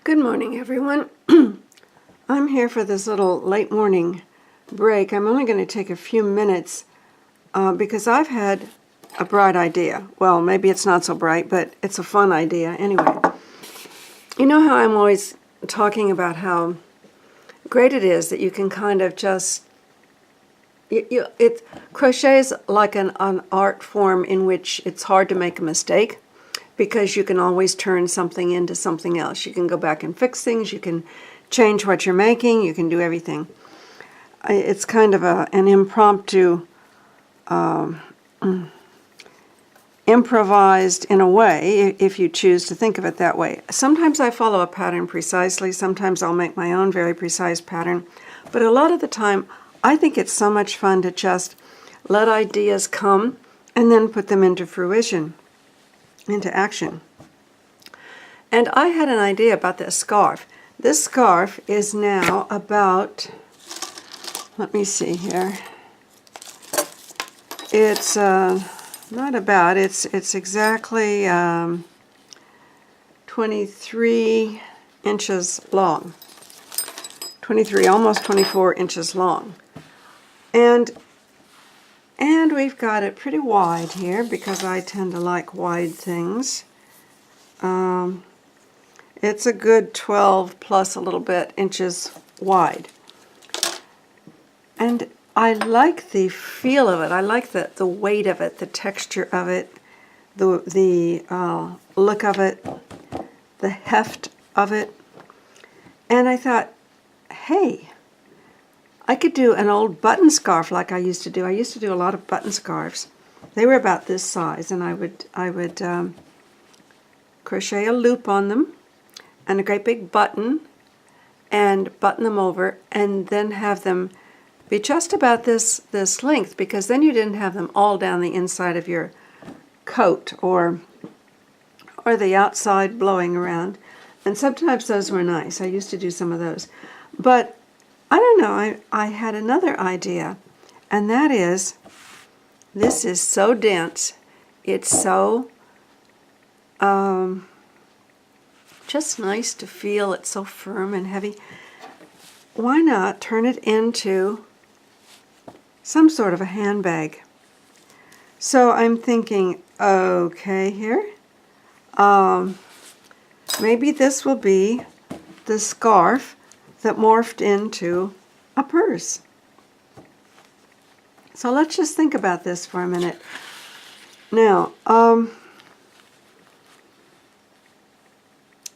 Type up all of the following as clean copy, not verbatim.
Good morning, everyone. I'm here for this little late morning break. I'm only going to take a few minutes because I've had a bright idea. Well, maybe it's not so bright, but it's a fun idea anyway. You know how I'm always talking about how great it is that you can kind of just crochet is like an art form in which it's hard to make a mistake because you can always turn something into something else. You can go back and fix things, you can change what you're making, you can do everything. It's kind of an impromptu, improvised in a way, if you choose to think of it that way. Sometimes I follow a pattern precisely, sometimes I'll make my own very precise pattern, but a lot of the time I think it's so much fun to just let ideas come and then put them into fruition, into action. And I had an idea about this scarf. This scarf is now about, let me see here, it's not about, it's exactly 23 inches long, 23, almost 24 inches long. And we've got it pretty wide here because I tend to like wide things. It's a good 12 plus a little bit inches wide. And I like the feel of it. I like the weight of it, the texture of it, the look of it, the heft of it. And I thought, hey, I could do an old button scarf like I used to do. I used to do a lot of button scarves. They were about this size, and I would crochet a loop on them and a great big button and button them over and then have them be just about this length, because then you didn't have them all down the inside of your coat or the outside blowing around. And sometimes those were nice. I used to do some of those. But I don't know, I had another idea, and that is, this is so dense, it's so just nice to feel, it's so firm and heavy. Why not turn it into some sort of a handbag? So I'm thinking, okay, here, maybe this will be the scarf that morphed into a purse. So let's just think about this for a minute. Now,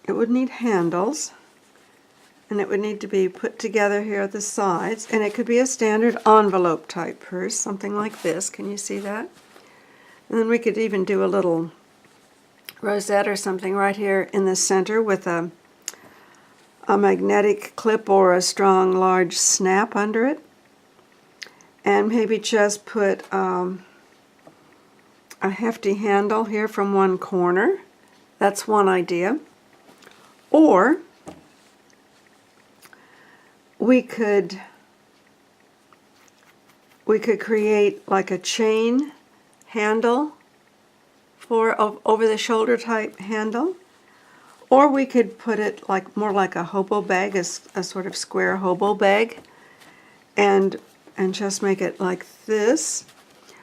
it would need handles, and it would need to be put together here at the sides, and it could be a standard envelope type purse, something like this. Can you see that? And then we could even do a little rosette or something right here in the center with a magnetic clip or a strong large snap under it, and maybe just put a hefty handle here from one corner. That's one idea. Or we could create like a chain handle for over the shoulder type handle. Or we could put it like more like a hobo bag, a sort of square hobo bag, and just make it like this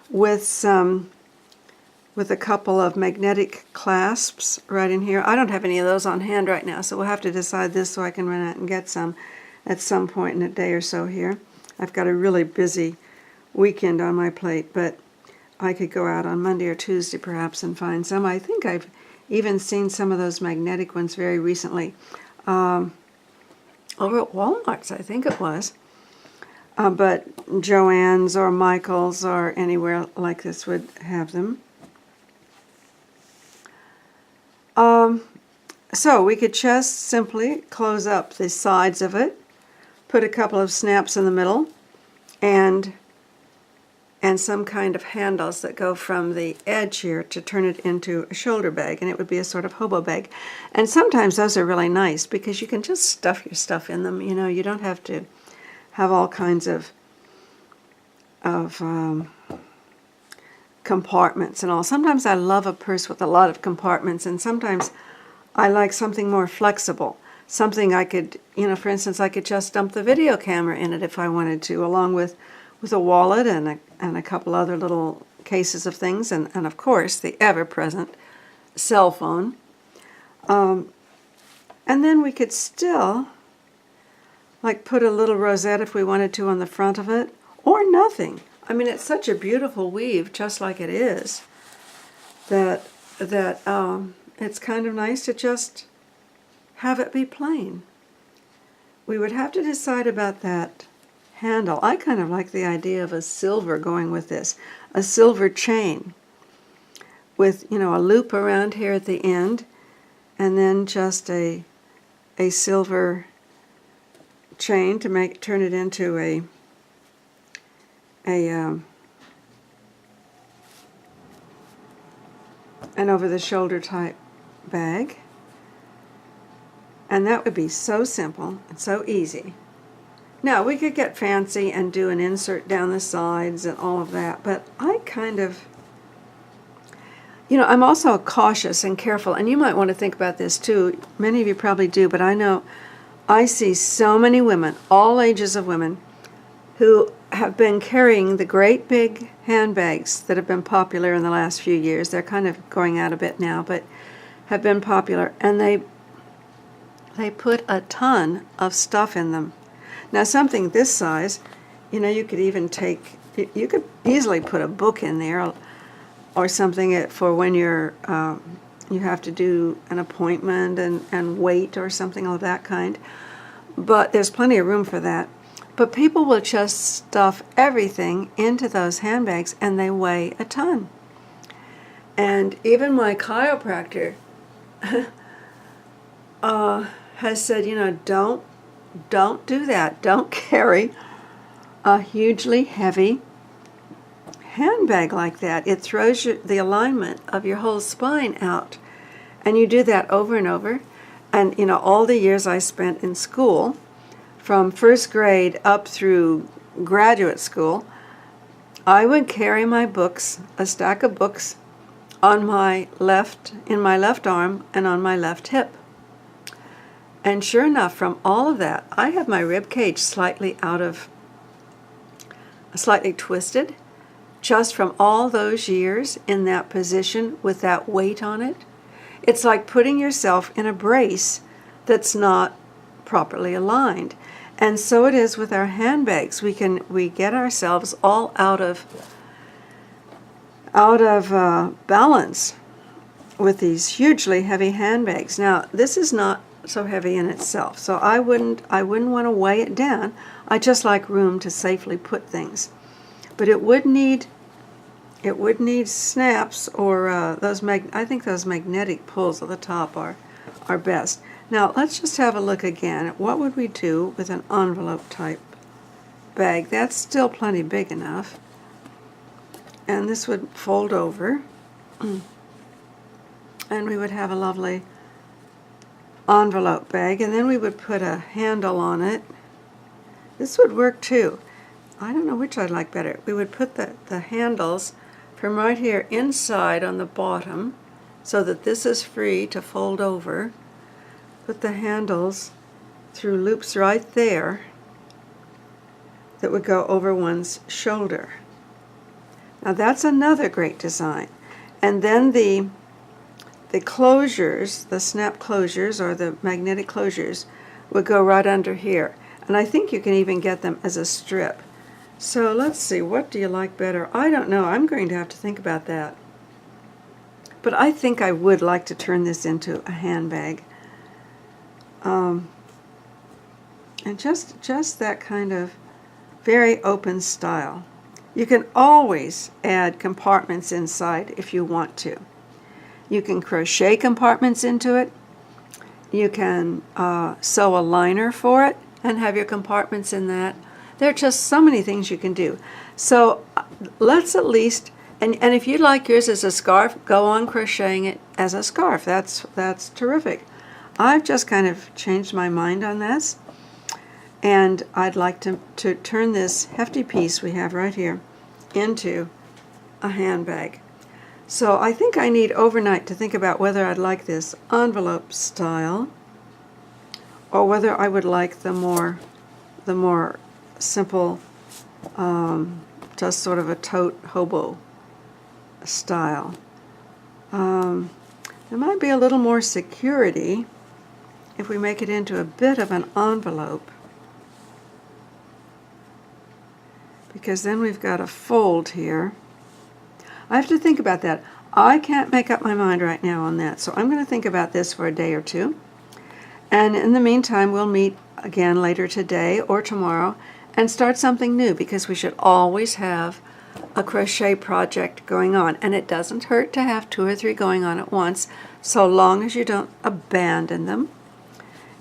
with a couple of magnetic clasps right in here. I don't have any of those on hand right now, so we'll have to decide this so I can run out and get some at some point in a day or so here. I've got a really busy weekend on my plate, but I could go out on Monday or Tuesday perhaps and find some. I think I've even seen some of those magnetic ones very recently over at Walmart's, I think it was. But Joann's or Michael's or anywhere like this would have them. So we could just simply close up the sides of it, put a couple of snaps in the middle, and some kind of handles that go from the edge here to turn it into a shoulder bag, and it would be a sort of hobo bag. And sometimes those are really nice because you can just stuff your stuff in them. You know, you don't have to have all kinds of compartments and all. Sometimes I love a purse with a lot of compartments, and sometimes I like something more flexible. something I could, for instance, I could just dump the video camera in it if I wanted to, along with a wallet and a couple other little cases of things, and of course the ever-present cell phone. And then we could still like put a little rosette if we wanted to on the front of it, or nothing. I mean, it's such a beautiful weave, just like it is, that it's kind of nice to just have it be plain. We would have to decide about that handle. I kind of like the idea of a silver going with this, a silver chain with, a loop around here at the end, and then just a silver chain to turn it into an over-the-shoulder type bag. And that would be so simple and so easy. Now, we could get fancy and do an insert down the sides and all of that, but I kind of, I'm also cautious and careful, and you might want to think about this too. Many of you probably do, but I know I see so many women, all ages of women, who have been carrying the great big handbags that have been popular in the last few years. They're kind of going out a bit now, but have been popular, and they put a ton of stuff in them. Now, something this size, you could even you could easily put a book in there or something for when you have to do an appointment and wait or something of that kind. But there's plenty of room for that. But people will just stuff everything into those handbags, and they weigh a ton. And even my chiropractor has said, don't do that. Don't carry a hugely heavy handbag like that. It throws the alignment of your whole spine out. And you do that over and over. And, all the years I spent in school, from first grade up through graduate school, I would carry my books, a stack of books, in my left arm and on my left hip. And sure enough, from all of that, I have my rib cage slightly twisted, just from all those years in that position with that weight on it. It's like putting yourself in a brace that's not properly aligned. And so it is with our handbags. We get ourselves all out of balance with these hugely heavy handbags. Now, this is not so heavy in itself, so I wouldn't want to weigh it down. I just like room to safely put things. But it would need snaps or I think those magnetic pulls at the top are best. Now, let's just have a look again at what would we do with an envelope type bag. That's still plenty big enough. And this would fold over. And we would have a lovely envelope bag. And then we would put a handle on it. This would work too. I don't know which I'd like better. We would put the handles from right here inside on the bottom so that this is free to fold over. Put the handles through loops right there that would go over one's shoulder. Now that's another great design. And then the closures, the snap closures or the magnetic closures would go right under here. And I think you can even get them as a strip. So let's see, what do you like better? I don't know. I'm going to have to think about that. But I think I would like to turn this into a handbag. And just that kind of very open style. You can always add compartments inside if you want to. You can crochet compartments into it. You can sew a liner for it and have your compartments in that. There are just so many things you can do. So let's at least, and if you'd like yours as a scarf, go on crocheting it as a scarf. That's terrific. I've just kind of changed my mind on this, and I'd like to turn this hefty piece we have right here into a handbag. So I think I need overnight to think about whether I'd like this envelope style or whether I would like the more simple, just sort of a tote hobo style. There might be a little more security if we make it into a bit of an envelope, because then we've got a fold here. I have to think about that. I can't make up my mind right now on that, so I'm going to think about this for a day or two. And in the meantime, we'll meet again later today or tomorrow and start something new, because we should always have a crochet project going on. And it doesn't hurt to have 2 or 3 going on at once, so long as you don't abandon them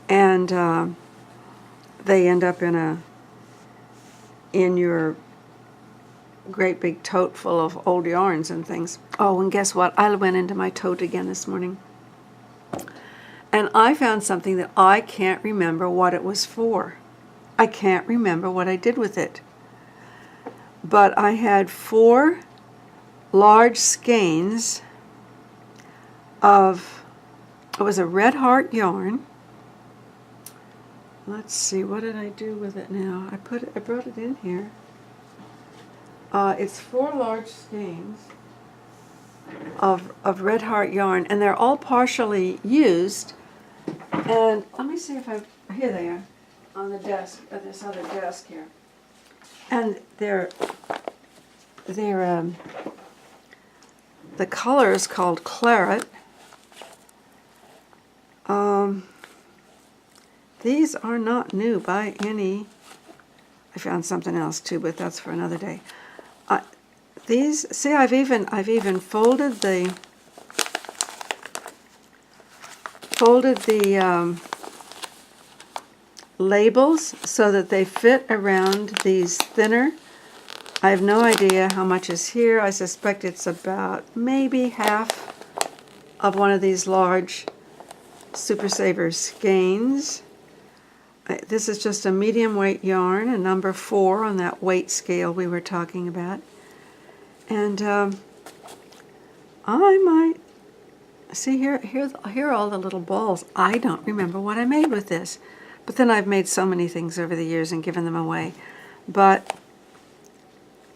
and they end up in your great big tote full of old yarns and things. Oh, and guess what? I went into my tote again this morning, and I found something that I can't remember what it was for. I can't remember what I did with it. But I had 4 large skeins of, it was a red heart yarn. Let's see, what did I do with it now? I brought it in here. It's 4 large skeins of red heart yarn, and they're all partially used. And let me see if here they are on the desk, at this other desk here. And the color is called claret. These are not new by any. I found something else too, but that's for another day. These, see, I've even folded the labels so that they fit around these thinner. I have no idea how much is here. I suspect it's about maybe half of one of these large Super Saver skeins. This is just a medium weight yarn, a number 4 on that weight scale we were talking about. And I might see here are all the little balls. I don't remember what I made with this, but then I've made so many things over the years and given them away. But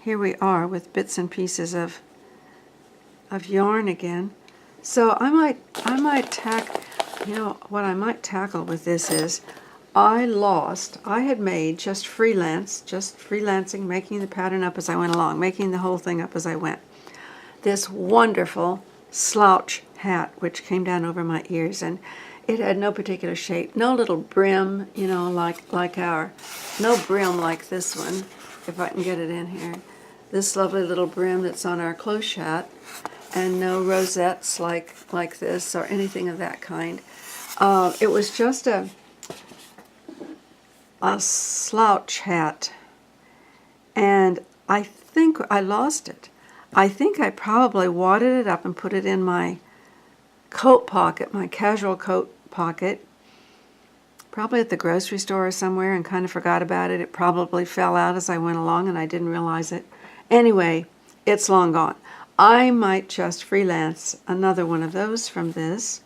here we are with bits and pieces of yarn again. So I might tackle, what I might tackle with this is, I had made just freelancing, making the pattern up as I went along, making the whole thing up as I went. This wonderful slouch hat, which came down over my ears, and it had no particular shape, no little brim, like no brim like this one, if I can get it in here. This lovely little brim that's on our Cloche Hat, and no rosettes like this or anything of that kind. It was just a slouch hat, and I think I lost it. I think I probably wadded it up and put it in my coat pocket, my casual coat pocket, probably at the grocery store or somewhere, and kind of forgot about it. It probably fell out as I went along and I didn't realize it. Anyway, it's long gone. I might just freelance another one of those from this,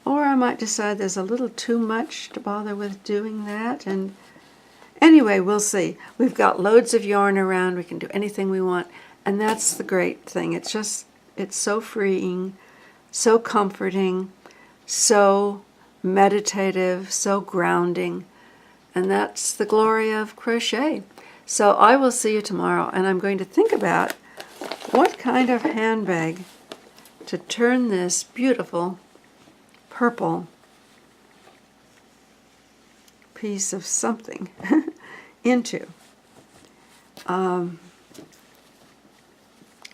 or I might decide there's a little too much to bother with doing that. And anyway, we'll see. We've got loads of yarn around. We can do anything we want, and that's the great thing. It's so freeing, so comforting, so meditative, so grounding, and that's the glory of crochet. So I will see you tomorrow, and I'm going to think about what kind of handbag to turn this beautiful purple piece of something into. And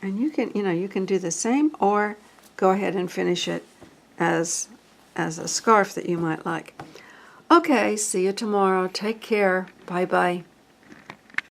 you can do the same, or go ahead and finish it as a scarf that you might like. Okay, see you tomorrow. Take care. Bye-bye.